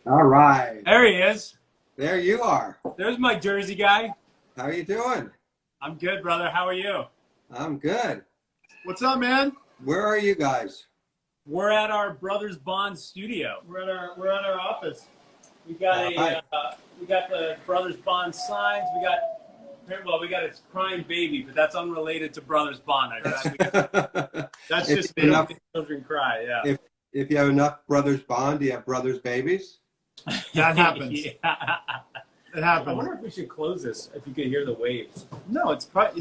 All right. There he is. There you are. There's my Jersey guy. How are you doing? I'm good, brother. How are you? I'm good. What's up, man? Where are you guys? We're at our Brothers Bond studio. We're at our office. We got Hi. we got the Brothers Bond signs. We got a crying baby, but that's unrelated to Brothers Bond. That's If just you have making children cry. Yeah. if you have enough Brothers Bond, do you have Brothers Babies? That happens. Yeah. It I happens. wonder if we should close this. If you could hear the waves. No, it's the but-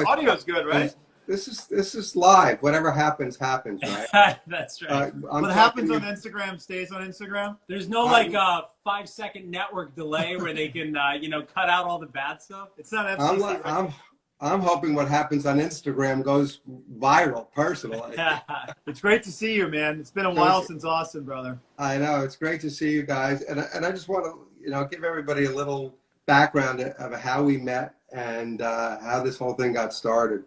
audio's good, right? This is live. Whatever happens, happens, right? That's right. I'm What happens talking- on Instagram stays on Instagram. There's no 5-second network delay where they can cut out all the bad stuff. It's not FCC. I'm hoping what happens on Instagram goes viral. Personally, It's great to see you, man. It's been a while since Austin, brother. I know it's great to see you guys, and I just want to give everybody a little background of how we met and how this whole thing got started.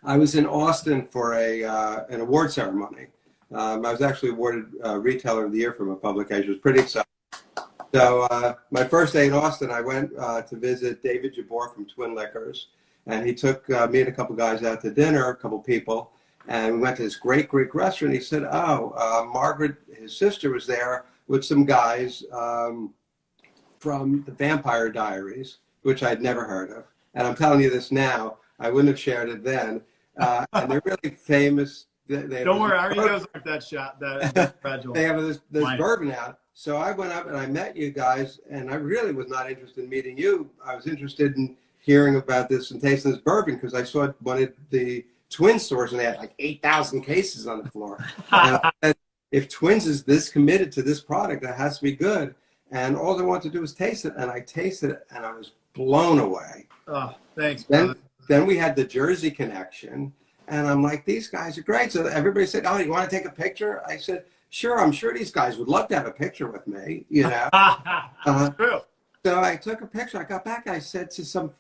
I was in Austin for an award ceremony. I was actually awarded Retailer of the Year from a publication. It was pretty exciting. So my first day in Austin, I went to visit David Jabbour from Twin Liquors, and he took me and a couple guys out to dinner, a couple people, and we went to this great Greek restaurant. He said, Margaret, his sister, was there with some guys from the Vampire Diaries, which I'd never heard of. And I'm telling you this now, I wouldn't have shared it then. And they're really famous. Don't worry, our egos aren't that fragile. They have this bourbon out. So I went up and I met you guys, and I really was not interested in meeting you. I was interested in hearing about this and tasting this bourbon because I saw one of the Twin stores and they had like 8,000 cases on the floor. And I said, if Twins is this committed to this product, it has to be good. And all I wanted to do was taste it, and I tasted it, and I was blown away. Oh, thanks, brother. Then we had the Jersey connection, and I'm like, these guys are great. So everybody said, oh, you want to take a picture? I said, sure, I'm sure these guys would love to have a picture with me, True. So I took a picture. I got back. I said to some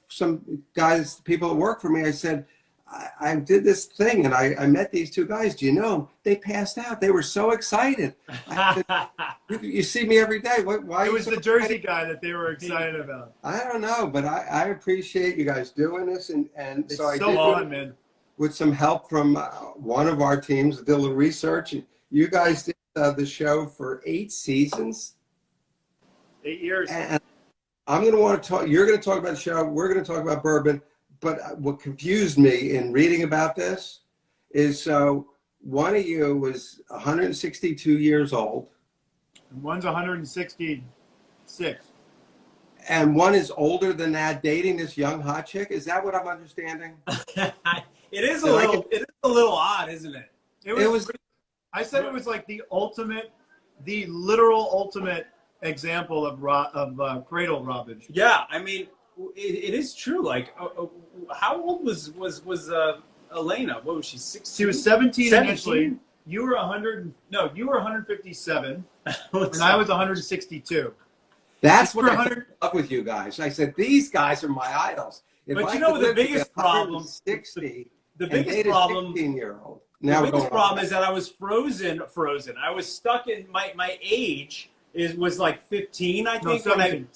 guys, people that work for me, I said, I did this thing, and I met these two guys. Do you know? They passed out. They were so excited. I said, you see me every day. Why? It was the Jersey guy that they were excited about. I don't know, but I appreciate you guys doing this, and It's so I so did fun, man. with some help from one of our teams, did a little research. You guys did the show for 8 seasons. 8 years. And I'm going to want to talk. You're going to talk about the show. We're going to talk about bourbon. But what confused me in reading about this is one of you was 162 years old. And one's 166. And one is older than that, dating this young hot chick. Is that what I'm understanding? It is a little odd, isn't it? I said it was like the literal ultimate example of cradle robbage. Yeah, I mean, it is true. Like, how old was Elena? What was she? 16? She was 17 17? initially. You were 157, and I was 162. That's what I 100 fell in love with you guys. I said, these guys are my idols. But you know the biggest problem. 60. The biggest problem. 16-year-old. The biggest problem is that I was frozen. I was stuck in my age was like 15, I think. No, 17.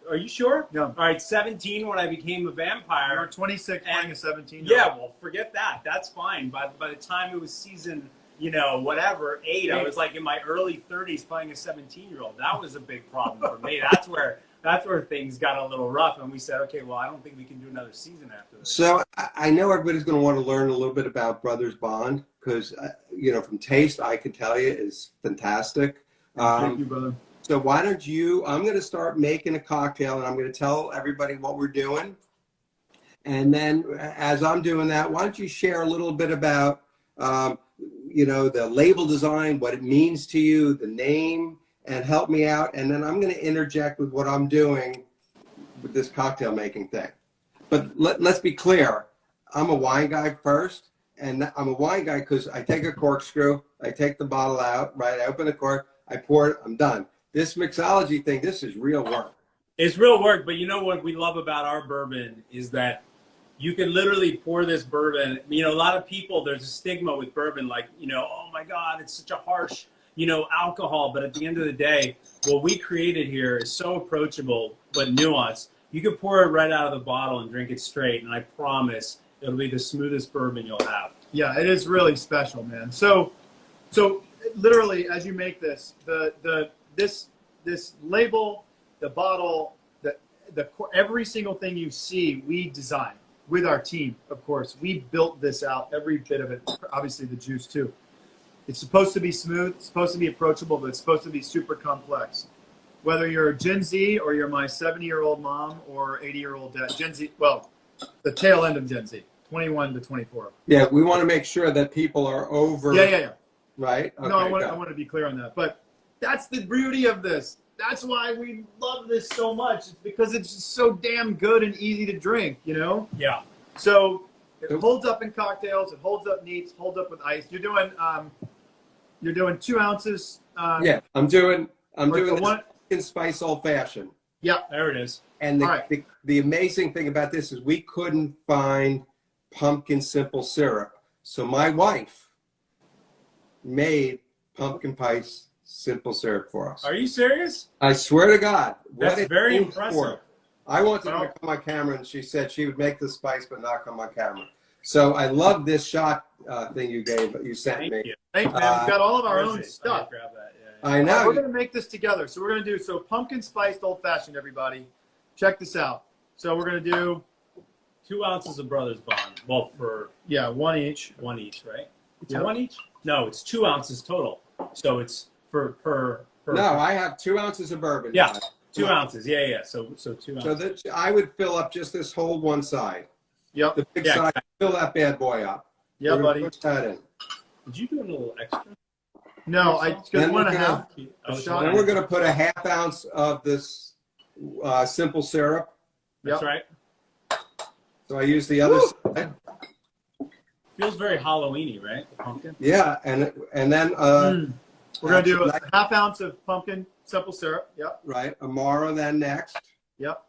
Are you sure? No. All right, 17 when I became a vampire. You were 26 playing a 17. Yeah, well, forget that. That's fine. By the time it was season, 8, I was like in my early 30s playing a 17-year-old. That was a big problem for me. That's where things got a little rough, and we said, okay, well, I don't think we can do another season after this. So I know everybody's going to want to learn a little bit about Brothers Bond because, from taste, I can tell you is fantastic. Thank you, brother. So why don't I'm going to start making a cocktail, and I'm going to tell everybody what we're doing. And then as I'm doing that, why don't you share a little bit about, the label design, what it means to you, the name, and help me out. And then I'm going to interject with what I'm doing with this cocktail making thing. But let's be clear. I'm a wine guy first, and I'm a wine guy because I take a corkscrew, I take the bottle out, right? I open the cork, I pour it, I'm done. This mixology thing, this is real work. It's real work, but you know what we love about our bourbon is that you can literally pour this bourbon. A lot of people, there's a stigma with bourbon, like, oh my God, it's such a harsh, alcohol. But at the end of the day, what we created here is so approachable but nuanced. You can pour it right out of the bottle and drink it straight, and I promise it'll be the smoothest bourbon you'll have. Yeah, it is really special, man. So literally, as you make this, this label, the bottle, every single thing you see, we designed with our team. Of course, we built this out, every bit of it. Obviously, the juice too. It's supposed to be smooth, it's supposed to be approachable, but it's supposed to be super complex. Whether you're a Gen Z or you're my 70-year-old mom or 80-year-old dad, Gen Z, well, the tail end of Gen Z, 21 to 24. Yeah, we want to make sure that people are over. Yeah. Right? Okay, No, I want to be clear on that. But that's the beauty of this. That's why we love this so much. It's because it's just so damn good and easy to drink, Yeah. So it holds up in cocktails. It holds up neats. Holds up with ice. You're doing 2 ounces. Yeah, I'm doing one. pumpkin spice old fashioned. Yeah. There it is. And All right. the amazing thing about this is we couldn't find pumpkin simple syrup. So my wife made pumpkin spice simple syrup for us. Are you serious? I swear to God. That's it very came impressive. for. I wanted her Well- to come on camera, and she said she would make the spice but not come on camera. So I love this shot thing you sent Thank me. you. Thanks, man. We've got all of our Where is own it? stuff. Grab that. Yeah. I know. We're going to make this together. So we're going to do pumpkin spiced old fashioned, everybody. Check this out. So we're going to do 2 ounces of Brothers Bond. Well, for 1 each. 1 each, right? It's Yep. 1 each? No, it's 2 ounces total. So it's per. No, I have 2 ounces of bourbon. Yeah. guys. 2 ounces. Yeah. So 2 ounces. So that I would fill up just this whole one side. Yep. The big Yeah, side, fill that bad boy up. Yeah, We're gonna buddy. Put that in. Did you do a little extra? No, I just Then 1.5. Oh, shot. Then we're going to put a half ounce of this simple syrup. That's Yep. right. So I use the other side. Feels very Halloweeny, right? The pumpkin. Yeah, and then We're going to do a half ounce of pumpkin simple syrup. Yep. right, Amaro then next. Yep.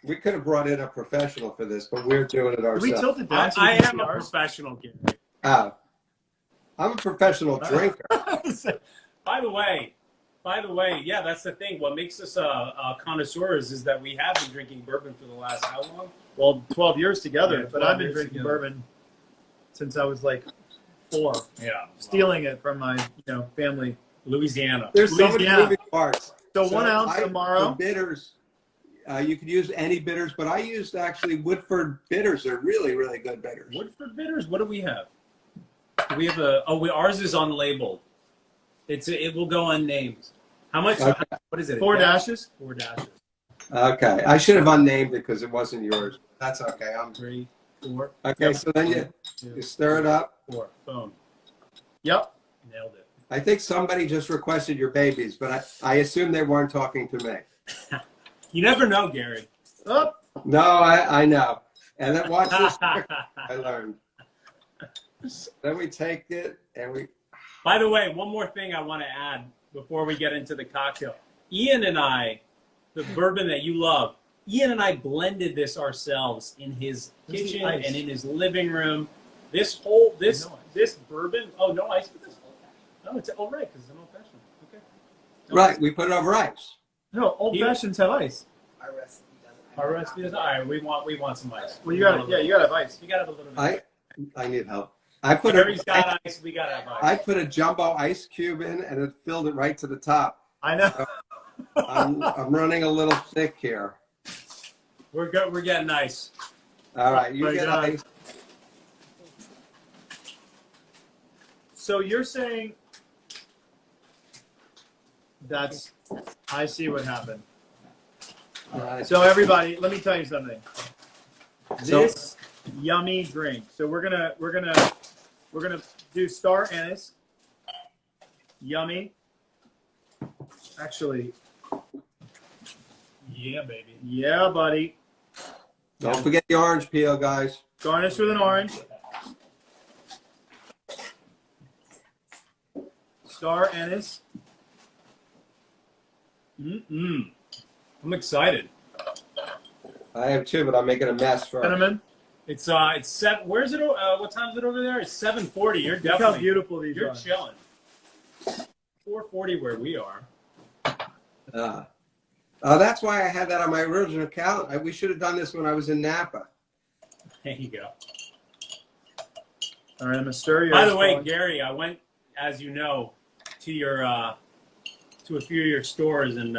We could have brought in a professional for this, but we're doing it We ourselves. tilted down so I you can am see a ours. professional, Gary. I'm a professional drinker. By the way, yeah, that's the thing. What makes us connoisseurs is that we have been drinking bourbon for the last how long? Well, 12 years together, Yeah, but 12 I've been years drinking together. bourbon since I was like 4, Yeah. stealing it from my family. Louisiana. There's so many Louisiana. moving parts. So 1 ounce The Amaro. bitters, you could use any bitters, but I used actually Woodford bitters. They're really, really good bitters. Woodford bitters. What do we have? We have ours is unlabeled. It will go unnamed. How much? Okay. What is it? 4 a dashes. 4 dashes. Okay, I should have unnamed it because it wasn't yours. That's okay. 3, 4. Okay, Yep. so then you stir it up. 4. Boom. Yep. Nailed it. I think somebody just requested your babies, but I assume they weren't talking to me. You never know, Gary. Oh, No, I know. And then watch this trick I learned. Then we take it and we. By the way, one more thing I want to add before we get into the cocktail. Ian and I, the bourbon that you love, Ian and I blended this ourselves in his This is kitchen ice. and in his living room. This bourbon. Oh, no ice for this. No, it's all right because it's an old fashioned. Okay. No Right, ice. we put it over ice. no, old fashions have ice. Our recipe doesn't. Our recipe is all right. We want some ice. Well, you got to have ice. You got to have a little bit. I need help. I put Gary's got ice. We got to have I ice. put a jumbo ice cube in and it filled it right to the top. I know. I'm running a little thick here. We're good. We're getting ice. All right, you My get God. ice. So you're saying I see what happened. So everybody, let me tell you something. So- This yummy drink. So we're gonna do star anise. Yummy. Actually, Yeah, baby. yeah, buddy. Don't forget the orange peel, guys. Garnish with an orange. Star anise. I'm excited. I have two, but I'm making a mess first. Cinnamon. It's seven. Where's it? What time is it over there? It's 7:40. You're Look how definitely. beautiful these You're are. chilling. 440 where we are. That's why I had that on my original account. We should have done this when I was in Napa. There you go. All right, I'm gonna stir your. By the way, Gary, I went, as you know, to your to a few of your stores, and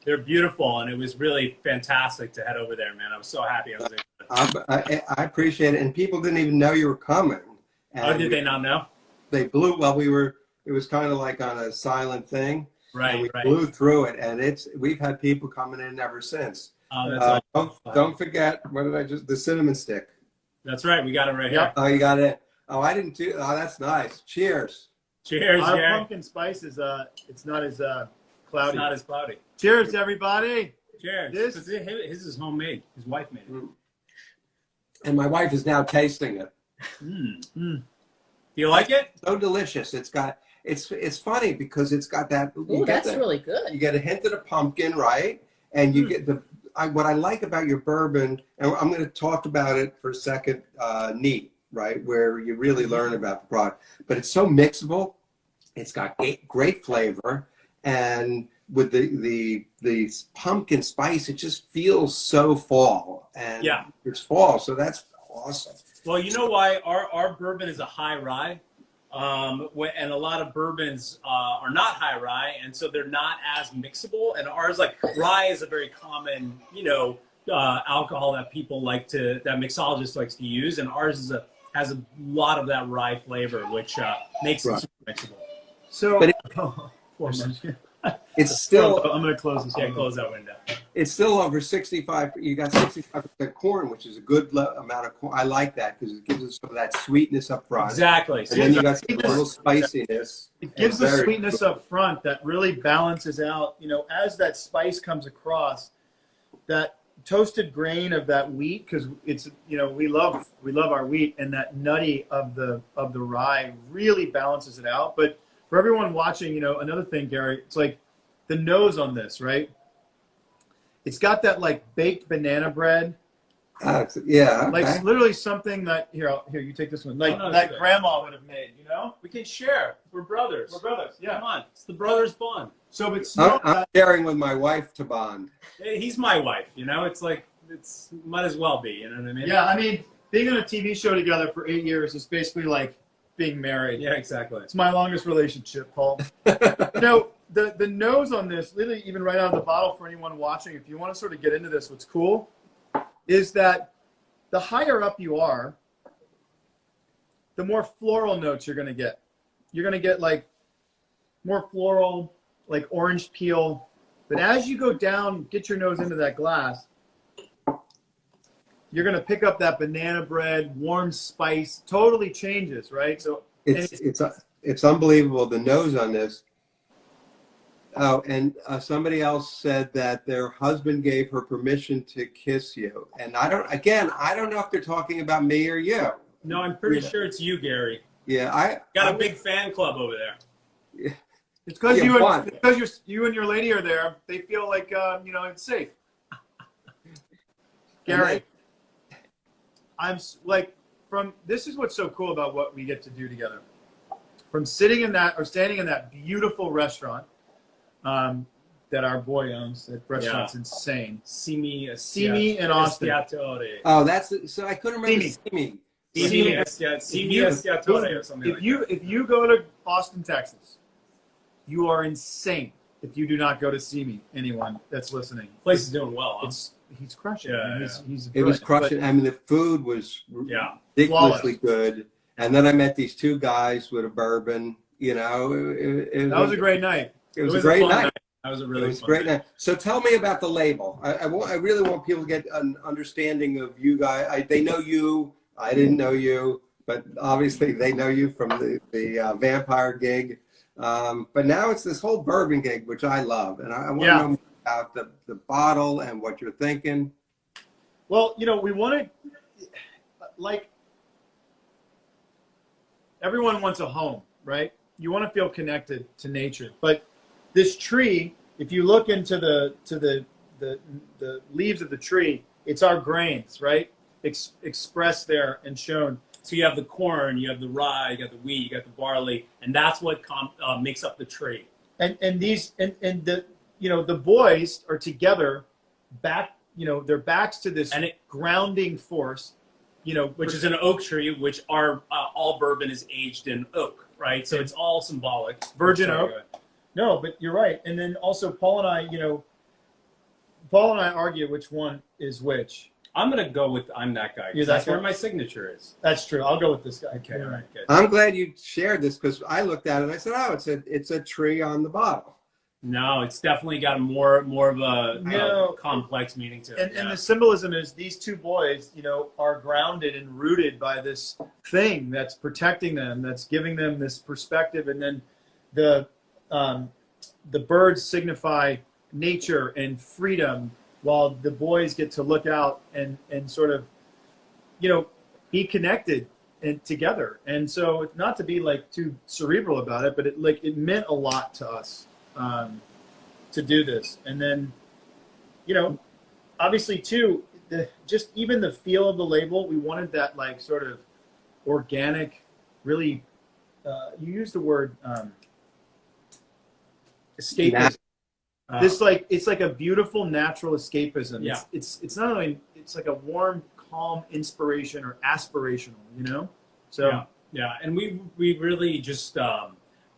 they're beautiful, and it was really fantastic to head over there, man. I was so happy I was able to. I appreciate it, and people didn't even know you were coming. And Oh, did they not know? They blew. Well, it was kind of like on a silent thing. Right, and we right. blew through it, and we've had people coming in ever since. Oh, that's awesome. Don't forget, the cinnamon stick. That's right. We got it right Yep. here. Oh, you got it. Oh, I didn't do. Oh, that's nice. Cheers. Cheers, Our Gary. pumpkin spice is it's not as It's cloudy. not as cloudy. Cheers, everybody. Cheers. This- 'Cause his is homemade. His wife made it. And my wife is now tasting it. Do you like it? So delicious. It's funny because it's got that. Ooh, that's really good. You get a hint of the pumpkin, right? And you get what I like about your bourbon, and I'm going to talk about it for a second, neat, right? Where you really learn about the product. But it's so mixable. It's got great flavor. And with the pumpkin spice, it just feels so fall. And Yeah. it's fall, so that's awesome. Well, you know why our bourbon is a high rye, and a lot of bourbons are not high rye, and so they're not as mixable. And ours, like rye, is a very common, alcohol that people that mixologist likes to use, and ours has a lot of that rye flavor, which makes it super mixable. So, But Poor man. It's still I'm gonna close this. Yeah, close that window. It's still over 65. You got 65% corn, which is a good amount of corn. I like that because it gives us some of that sweetness up front. Exactly. And then you got some little spiciness. It gives the Very- sweetness up front that really balances out. As that spice comes across, that toasted grain of that wheat, because it's we love our wheat, and that nutty of the rye really balances it out. But for everyone watching, another thing, Gary, it's like the nose on this, right? It's got that like baked banana bread, Yeah. Okay. like literally something that here you take this one, like Oh, no, that it's good. grandma would have made, We can share. We're brothers. We're brothers, yeah. Come on. It's the brothers' bond. So it's not I'm sharing with my wife to bond. Hey, he's my wife, It's like, might as well be, you know what I mean? yeah, I mean, being on a TV show together for 8 years is basically like being married. Yeah, exactly. It's my longest relationship, Paul. The nose on this, literally even right out of the bottle for anyone watching, if you want to sort of get into this, what's cool is that the higher up you are, the more floral notes you're going to get. You're going to get like more floral, like orange peel. But as you go down, get your nose into that glass, you're going to pick up that banana bread, warm spice, totally changes, right? So It's unbelievable, the nose on this. Oh, and somebody else said that their husband gave her permission to kiss you. And I don't know if they're talking about me or you. No, I'm pretty sure it's you, Gary. Yeah, Got a big fan club over there. it's because Yeah, you and your lady are there. They feel like it's safe. Gary, this is what's so cool about what we get to do together. From standing in that beautiful restaurant that our boy owns. That restaurant's insane. Simi in Austin. Estiatore. Oh, so I couldn't remember Simi. Simi Estiatore or something like that. If you go to Austin, Texas, you are insane if you do not go to Simi. Anyone that's listening, Place is doing well. Huh? he's crushing. Yeah, He's It was brilliant. crushing. I mean, the food was Yeah. ridiculously good. And then I met these two guys with a bourbon. It That was a great night. It was a great fun night. That was a It really was a fun great night. night. So tell me about the label. I really want people to get an understanding of you guys. They know you. I didn't know you, but obviously they know you from the vampire gig. But now it's this whole bourbon gig, which I love, and I want to know more about the bottle and what you're thinking. Well, we want to, like, everyone wants a home, right? You want to feel connected to nature. But this tree, if you look into the leaves of the tree, it's our grains, right? Expressed there and shown. So you have the corn, you have the rye, you got the wheat, you got the barley, and that's what makes up the tree. And the the boys are together, back their backs to this And grounding force, which is an oak tree, which our all bourbon is aged in oak, right? So it's all symbolic. Virgin Sorry, oak. go ahead. No, but you're right. And then also Paul and I argue which one is which. I'm gonna go with I'm that guy. 'Cause You're that's that guy? where my signature is. That's true. I'll go with this guy. Okay, all right, good. I'm glad you shared this because I looked at it and I said, oh, it's a tree on the bottle. No, it's definitely got more of a No. complex meaning to it. And the symbolism is these two boys, are grounded and rooted by this thing that's protecting them, that's giving them this perspective, and then the birds signify nature and freedom, while the boys get to look out and sort of, be connected and together. And so, not to be like too cerebral about it, but it meant a lot to us to do this. And then, obviously too, just even the feel of the label, we wanted that like sort of organic, really. You used the word escapism. This it's like a beautiful natural escapism. Yeah. It's not only, it's like a warm, calm inspiration or aspirational, So yeah, and we really just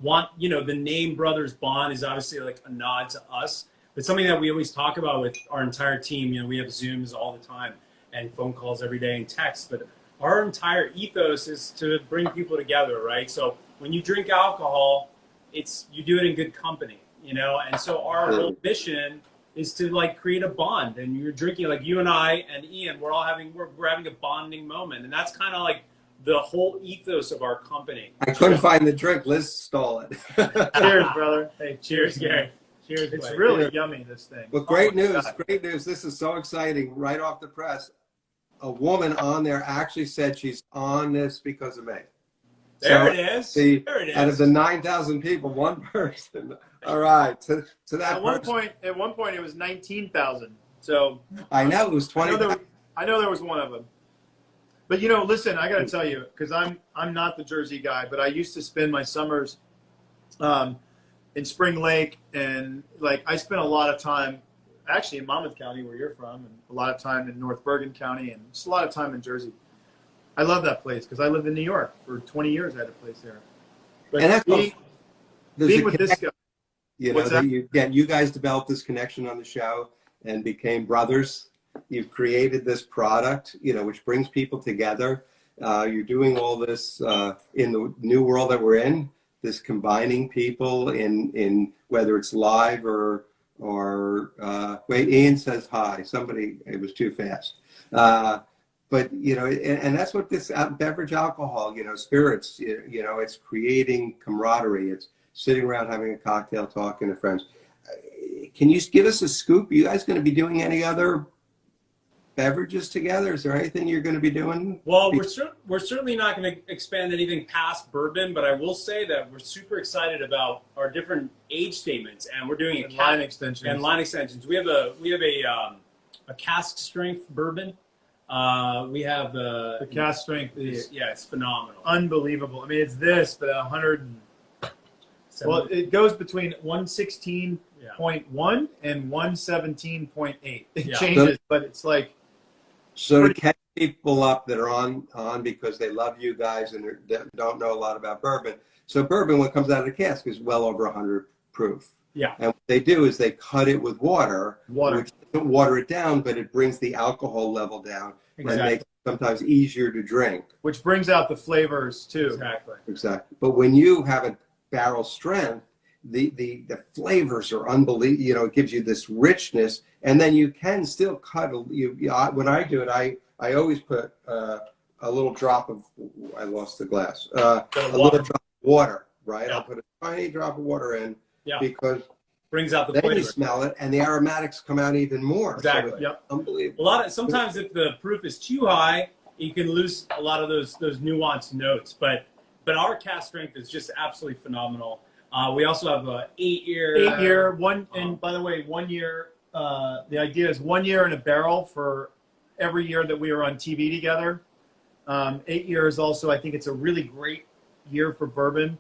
want the name Brothers Bond is obviously like a nod to us, but something that we always talk about with our entire team. We have Zooms all the time and phone calls every day and texts, but our entire ethos is to bring people together, right? So when you drink alcohol, you do it in good company. And so our whole mission is to like create a bond, and you're drinking like you and I and Ian, we're having a bonding moment, and that's kind of like the whole ethos of our company. I couldn't find the drink. Liz stole it. cheers, brother. Hey, Cheers, Gary. Cheers. It's buddy. really yummy, this thing. Well, great my news. God. Great news. This is so exciting. Right off the press, a woman on there actually said she's on this because of me. There it is. See, There it is. out of the 9,000 people, one person. All right. To that At one person. point, it was 19,000. So I know it was 20. I know there was one of them. But listen, I got to tell you, because I'm not the Jersey guy, but I used to spend my summers in Spring Lake, and like I spent a lot of time actually in Monmouth County, where you're from, and a lot of time in North Bergen County, and just a lot of time in Jersey. I love that place because I lived in New York for 20 years. I had a place there. But And that's being with this guy. What's that? You guys developed this connection on the show and became brothers. You've created this product, which brings people together. You're doing all this in the new world that we're in. This combining people in whether it's live or wait. Ian says hi. Somebody, it was too fast. But and that's what this beverage alcohol, spirits, it's creating camaraderie. It's sitting around having a cocktail, talking to friends. Can you give us a scoop? Are you guys going to be doing any other beverages together? Is there anything you're going to be doing? Well, we're certainly not going to expand anything past bourbon, but I will say that we're super excited about our different age statements, and we're doing Line extensions. And line extensions. We have a cask strength bourbon. We have The cast strength is it's phenomenal. unbelievable. I mean, it's this, but 100. Well, it goes between 116.1 and 117.8. It Yeah. changes, but it's like So to catch people up that are on because they love you guys and they don't know a lot about bourbon. So bourbon, when it comes out of the cask, is well over 100 proof. Yeah. And what they do is they cut it with water. Water. Which doesn't water it down, but it brings the alcohol level down and makes it sometimes easier to drink. which brings out the flavors too. Exactly. Exactly. But when you have a barrel strength, the flavors are unbelievable. It gives you this richness, and then you can still cut. When I do it, I always put a little drop of. I lost the glass. A little drop of water, right? Yeah. I'll put a tiny drop of water in because Brings out the then flavor. you smell it, and the aromatics come out even more. Exactly. So Yep. unbelievable. Sometimes if the proof is too high, you can lose a lot of those nuanced notes. But our cast strength is just absolutely phenomenal. We also have a 8-year. 8-year one, and by the way, 1 year. The idea is 1 year in a barrel for every year that we were on TV together. 8 years also, I think it's a really great year for bourbon.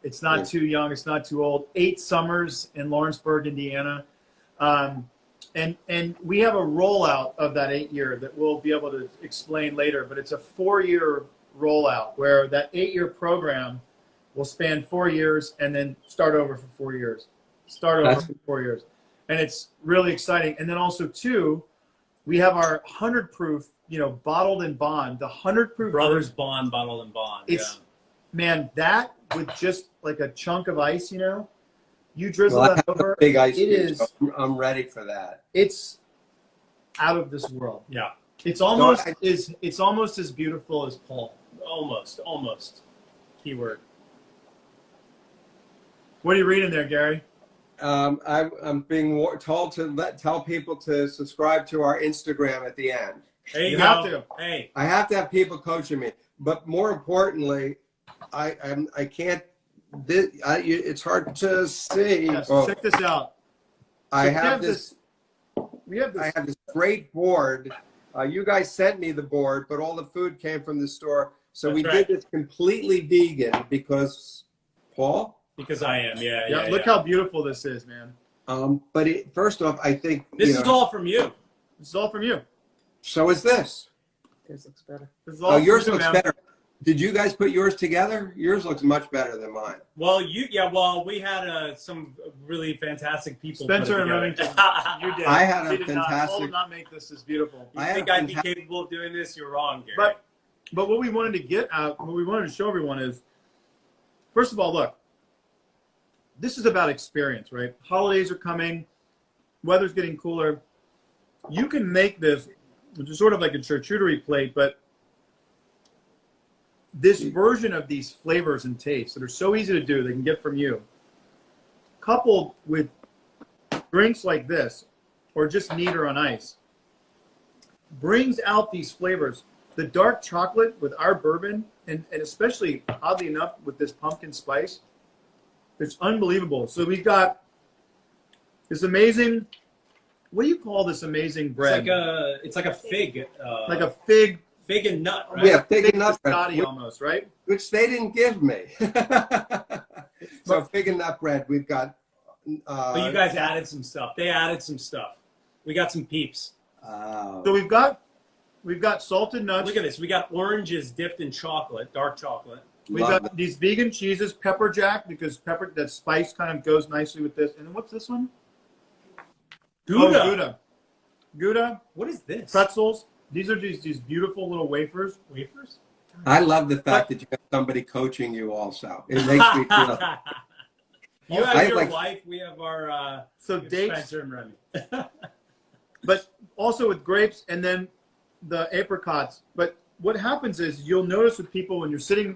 It's not too young. It's not too old. 8 summers in Lawrenceburg, Indiana. And we have a rollout of that 8 year that we'll be able to explain later, but it's a 4-year rollout where that 8-year program will span 4 years and then start over for 4 years. For 4 years. And it's really exciting. And then also, too, we have our 100 proof, bottled in bond, the 100 proof. Brothers Bond, bottled in bond. It's, man, that with just like a chunk of ice, you drizzle that over. Big ice it cube, is. so I'm ready for that. It's out of this world. Yeah. It's almost it's almost as beautiful as Paul. Almost. Keyword. What are you reading there, Gary? I'm being told to tell people to subscribe to our Instagram at the end. There you have go. to. Hey. I have to have people coaching me, but more importantly, I can't. It's hard to see. Yes, check this out. I So have this. We have this. I have this great board. You guys sent me the board, but all the food came from the store. So That's we right. did this completely vegan because Paul. Because I am. Yeah. Look how beautiful this is, man. But first off, I think This is all from you. This is all from you. So is this. Yours looks better. This is all Oh, from yours you, looks man. better. Did you guys put yours together? Yours looks much better than mine. Well, we had some really fantastic people. Spencer put and it Remington, together. you did. I had a She did not. Paul fantastic- did not make this as beautiful. You I think had a I'd be fantastic- capable of doing this? You're wrong, Gary. But what we wanted to get out, what we wanted to show everyone is, first of all, look, this is about experience, right? Holidays are coming, weather's getting cooler. You can make this, which is sort of like a charcuterie plate, but this version of these flavors and tastes that are so easy to do, they can get from you, coupled with drinks like this, or just neat or on ice, brings out these flavors. The dark chocolate with our bourbon, and especially, oddly enough, with this pumpkin spice, it's unbelievable. So we've got this amazing, what do you call this amazing bread? It's like a fig. Like a fig, fig and nut, right? Yeah, fig and nut bread, biscotti almost, right? which they didn't give me. So fig and nut bread, we've got. But you guys added some stuff. They added some stuff. We got some peeps. So we've got salted nuts. Look at this. We got oranges dipped in chocolate, dark chocolate. We've got these vegan cheeses, pepper jack, because that spice kind of goes nicely with this. And then what's this one? Gouda. Oh, Gouda. Gouda, What is this? pretzels. These are these beautiful little wafers. Wafers? I love the fact that you have somebody coaching you also. It makes me feel. You have I your like- wife. We have our So dates, Spencer and Remy. but also with grapes and then the apricots. But what happens is you'll notice with people when you're sitting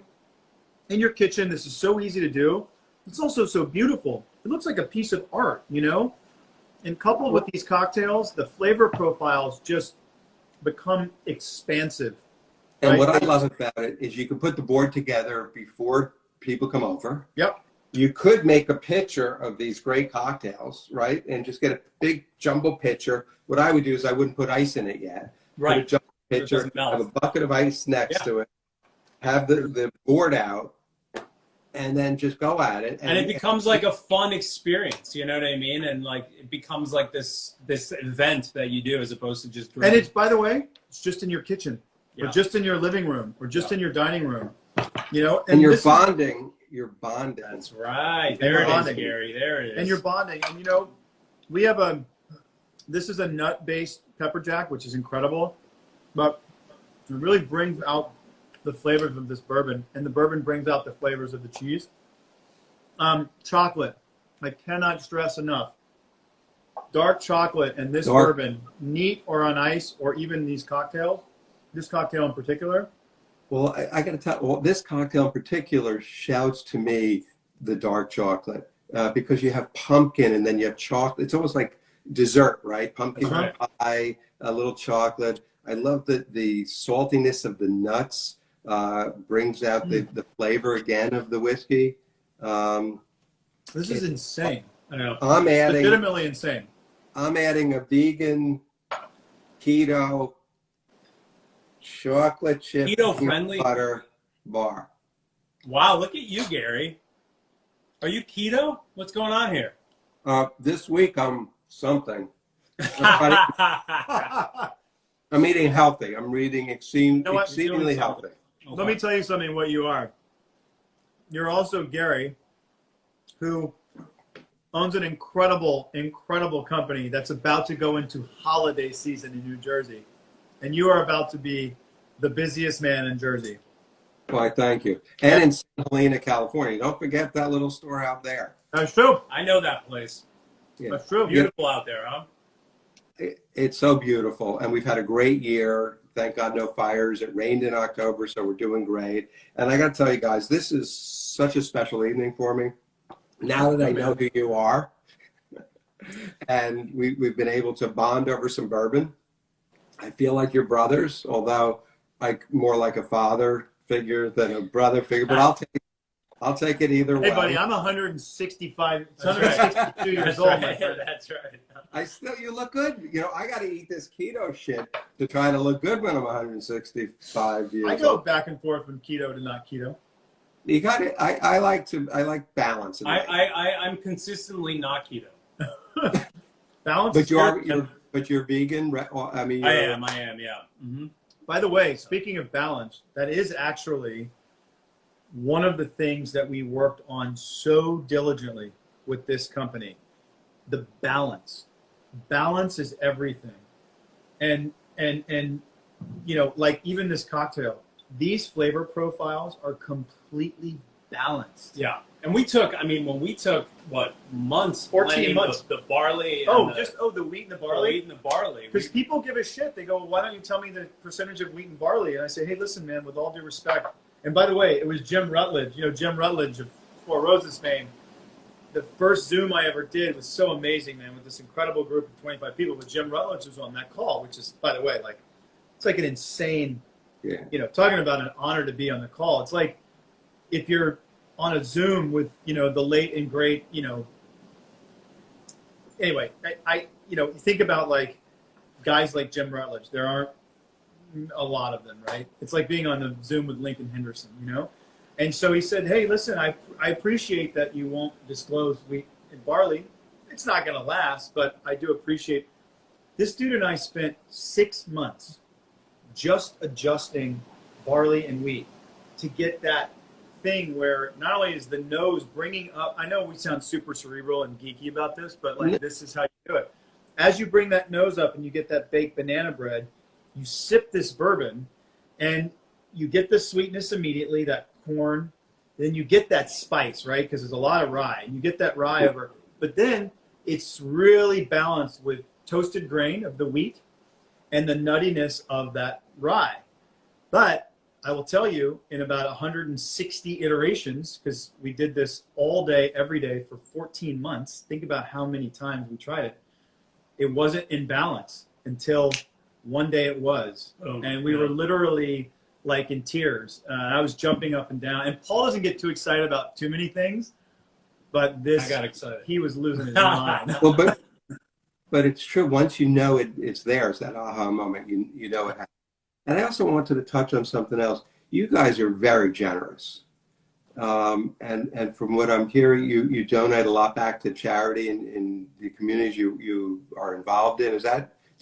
in your kitchen, this is so easy to do. It's also so beautiful. It looks like a piece of art, And coupled with these cocktails, the flavor profiles just become expansive. And Right. what I love about it is you can put the board together before people come over. Yep. You could make a pitcher of these great cocktails, right? And just get a big jumbo pitcher. What I would do is I wouldn't put ice in it yet. Put a Right. jumbo it pitcher, doesn't melt. have a bucket of ice next Yeah. to it, have the board out, and then just go at it. And it becomes like a fun experience, you know what I mean? And like it becomes like this event that you do as opposed to just And drinking. it's, by the way, it's just in your kitchen, Yeah. or just in your living room, or just in your dining room, and you're this is- bonding. You're bonding. That's right. There it is, bonding. Gary. There it is. and you're bonding. And we have this is a nut-based pepper jack, which is incredible, but it really brings out the flavors of this bourbon, and the bourbon brings out the flavors of the cheese. Chocolate, I cannot stress enough. Dark chocolate and this Dark. bourbon, neat or on ice, or even these cocktails, this cocktail in particular. Well, I got to tell. Well, this cocktail in particular shouts to me the dark chocolate because you have pumpkin and then you have chocolate. It's almost like dessert, right? Pumpkin That's pie, a little chocolate. I love the saltiness of the nuts. Brings out the flavor again of the whiskey. This is insane. I know. I'm adding Legitimately insane. a vegan keto chocolate chip Keto peanut friendly. butter bar. Wow, look at you, Gary. Are you keto? What's going on here? This week I'm something. I'm eating healthy. I'm reading know what? exceedingly You're doing healthy. Let me tell you something what you are. You're also Gary, who owns an incredible, incredible company that's about to go into holiday season in New Jersey. And you are about to be the busiest man in Jersey. Why, thank you. And in St. Helena, California. Don't forget that little store out there. That's true. I know that place. Yeah. That's true. Beautiful out there, huh? It's so beautiful. And we've had a great year. Thank God no fires. It rained in October, so we're doing great. And I got to tell you guys, this is such a special evening for me. Now that I know who you are, and we've been able to bond over some bourbon, I feel like you're brothers, although like more like a father figure than a brother figure. But I'll take it either way. Hey, buddy, I'm 162 years old, my friend. That's right. You look good. You know, I got to eat this keto shit to try to look good when I'm 165 years old. I go back and forth from keto to not keto. You got it. I like balance. In life. I'm consistently not keto. Balance. But you're vegan. I mean, I am. Yeah. Mm-hmm. By the way, speaking of balance, that is actually one of the things that we worked on so diligently with this company. The balance. Balance is everything. And you know, like even this cocktail, these flavor profiles are completely balanced. Yeah. And we took, when we took, what, months? 14 months. The barley. Oh, and the wheat and the the barley? wheat and the barley. Because people give a shit. They go, well, why don't you tell me the percentage of wheat and barley? And I say, hey, listen, man, with all due respect. And by the way, it was Jim Rutledge. You know, Jim Rutledge of Four Roses fame. The first Zoom I ever did was so amazing, man, with this incredible group of 25 people. But Jim Rutledge was on that call, which is, by the way, like, it's like an insane, you know, talking about an honor to be on the call. It's like if you're on a Zoom with, you know, the late and great, you know, anyway, I you know, think about like guys like Jim Rutledge. There aren't a lot of them, right? It's like being on the Zoom with Lincoln Henderson, you know? And so he said, hey, listen, I appreciate that you won't disclose wheat and barley. It's not going to last, but I do appreciate. This dude and I spent 6 months just adjusting barley and wheat to get that thing where not only is the nose bringing up, I know we sound super cerebral and geeky about this, but like this is how you do it. As you bring that nose up and you get that baked banana bread, you sip this bourbon and you get the sweetness immediately, that corn, then you get that spice, right? Because there's a lot of rye, and you get that rye over, but then it's really balanced with toasted grain of the wheat and the nuttiness of that rye. But I will tell you, in about 160 iterations, because we did this all day, every day for 14 months, think about how many times we tried it. It wasn't in balance until one day it was. And we were literally like in tears. I was jumping up and down. And Paul doesn't get too excited about too many things, but this, I got excited. He was losing his mind. Well, but it's true. Once you know it's there, it's that aha moment. You know it happened. And I also wanted to touch on something else. You guys are very generous. And from what I'm hearing, you donate a lot back to charity in the communities you are involved in.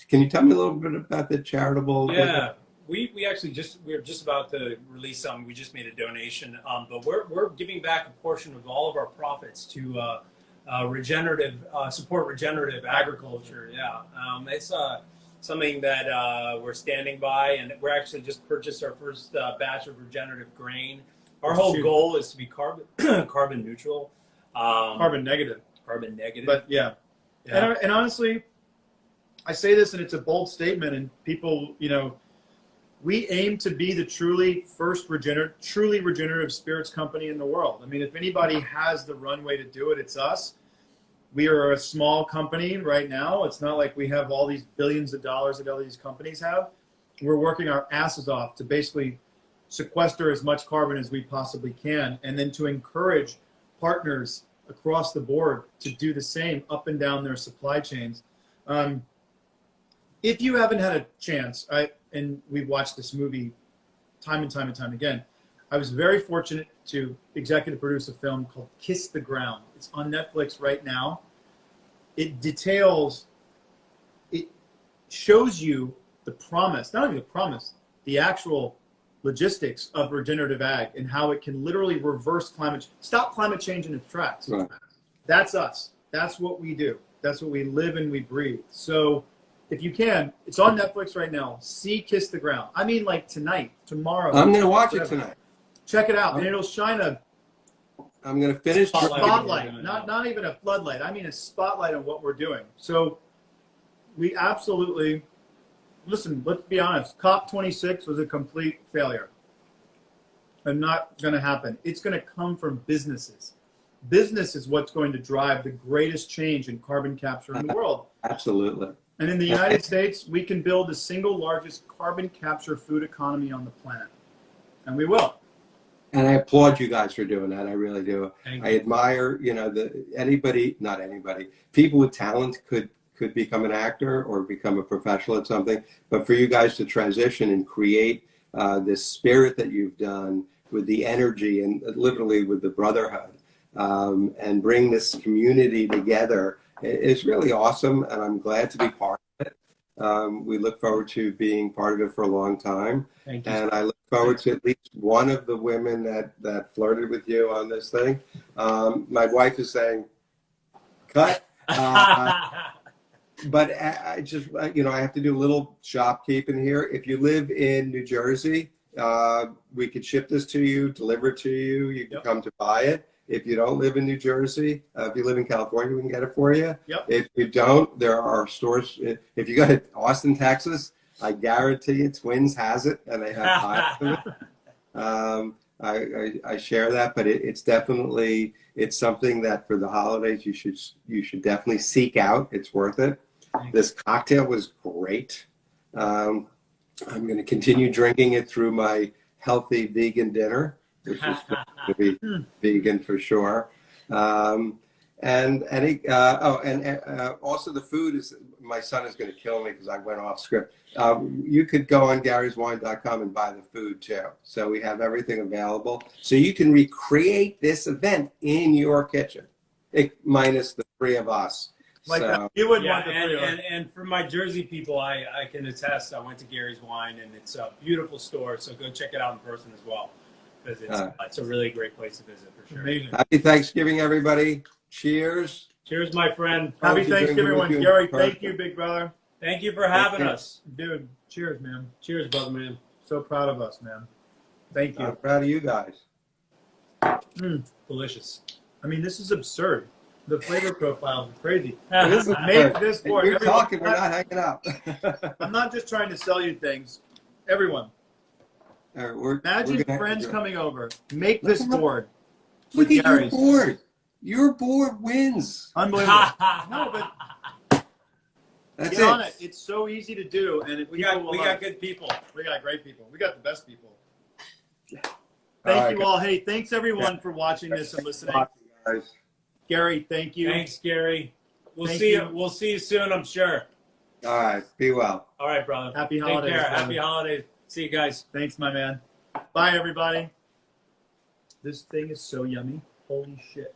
Can you tell me a little bit about the charitable? Yeah, we actually we're just about to release some. We just made a donation, but we're giving back a portion of all of our profits to support regenerative agriculture. Yeah, it's something that we're standing by, and we're actually just purchased our first batch of regenerative grain. Our whole goal is to be carbon neutral, Carbon negative. But yeah. And honestly, I say this, and it's a bold statement, and people, you know, we aim to be the truly regenerative spirits company in the world. I mean, if anybody has the runway to do it, it's us. We are a small company right now. It's not like we have all these billions of dollars that all these companies have. We're working our asses off to basically sequester as much carbon as we possibly can, and then to encourage partners across the board to do the same up and down their supply chains. If you haven't had a chance, and we've watched this movie time and time and time again. I was very fortunate to executive produce a film called Kiss the Ground. It's on Netflix right now. It shows you the promise, not only the promise, the actual logistics of regenerative ag and how it can literally stop climate change in its tracks. Right. That's us. That's what we do. That's what we live and we breathe. So if you can, it's on Netflix right now. See Kiss the Ground. I mean, like tonight, tomorrow. I'm going to watch it whatever. tonight. Check it out, and it'll shine a I'm going to finish. spotlight, not even a floodlight. I mean a spotlight on what we're doing. So we absolutely, listen, let's be honest, COP26 was a complete failure. And not going to happen. It's going to come from businesses. Business is what's going to drive the greatest change in carbon capture in the world. Absolutely. And in the United States, we can build the single largest carbon capture food economy on the planet. And we will. And I applaud you guys for doing that. I really do. Thank I you. admire, not anybody, people with talent could become an actor or become a professional at something. But for you guys to transition and create this spirit that you've done with the energy and literally with the brotherhood and bring this community together is really awesome. And I'm glad to be part of it. We look forward to being part of it for a long time. Thank you. And I look forward to at least one of the women that flirted with you on this thing. My wife is saying, cut. But I just, I have to do a little shopkeeping here. If you live in New Jersey, we could ship this to you, deliver it to you. You can come to buy it. If you don't live in New Jersey, if you live in California, we can get it for you. Yep. If you don't, there are stores. If you go to Austin, Texas, I guarantee you Twins has it, and they have pies of it. I share that, but it's definitely, it's something that for the holidays you should definitely seek out. It's worth it. This cocktail was great. I'm going to continue drinking it through my healthy vegan dinner, which is going to be vegan for sure. Also the food is, my son is going to kill me because I went off script. You could go on garyswine.com and buy the food too. So we have everything available. So you can recreate this event in your kitchen, minus the three of us. Like So, that. You wouldn't Yeah, want the three of us. and for my Jersey people, I can attest. I went to Gary's Wine, and it's a beautiful store. So go check it out in person as well, because it's a really great place to visit for sure. Amazing. happy Thanksgiving, everybody. Cheers. Cheers, my friend. Happy Hope you're doing Thanksgiving, good everyone. with you. Gary, thank Perfect. you, big brother. Thank you for having you. us. Dude, cheers, man. Cheers, brother man. So proud of us, man. Thank you. I'm proud of you guys. Delicious. I mean, this is absurd. The flavor profile is crazy. This is Make this Hey, board. You're Everyone- talking, we're not hanging out. I'm not just trying to sell you things. Everyone, All right, we're imagine gonna friends have to- coming over. Make this board. Look with at your Gary's. board. Your board wins. Unbelievable. No, but That's get on it. it. It's so easy to do, and we got good people. We got great people. We got the best people. All Thank right, you all. Hey, thanks everyone for watching this and listening. guys. Gary, thank you. Thanks, Gary. We'll Thank see you. you. We'll see you soon, I'm sure. All right. Be well. All right, brother. Happy Take holidays, care. brother. Happy holidays. See you guys. Thanks, my man. Bye, everybody. This thing is so yummy. Holy shit.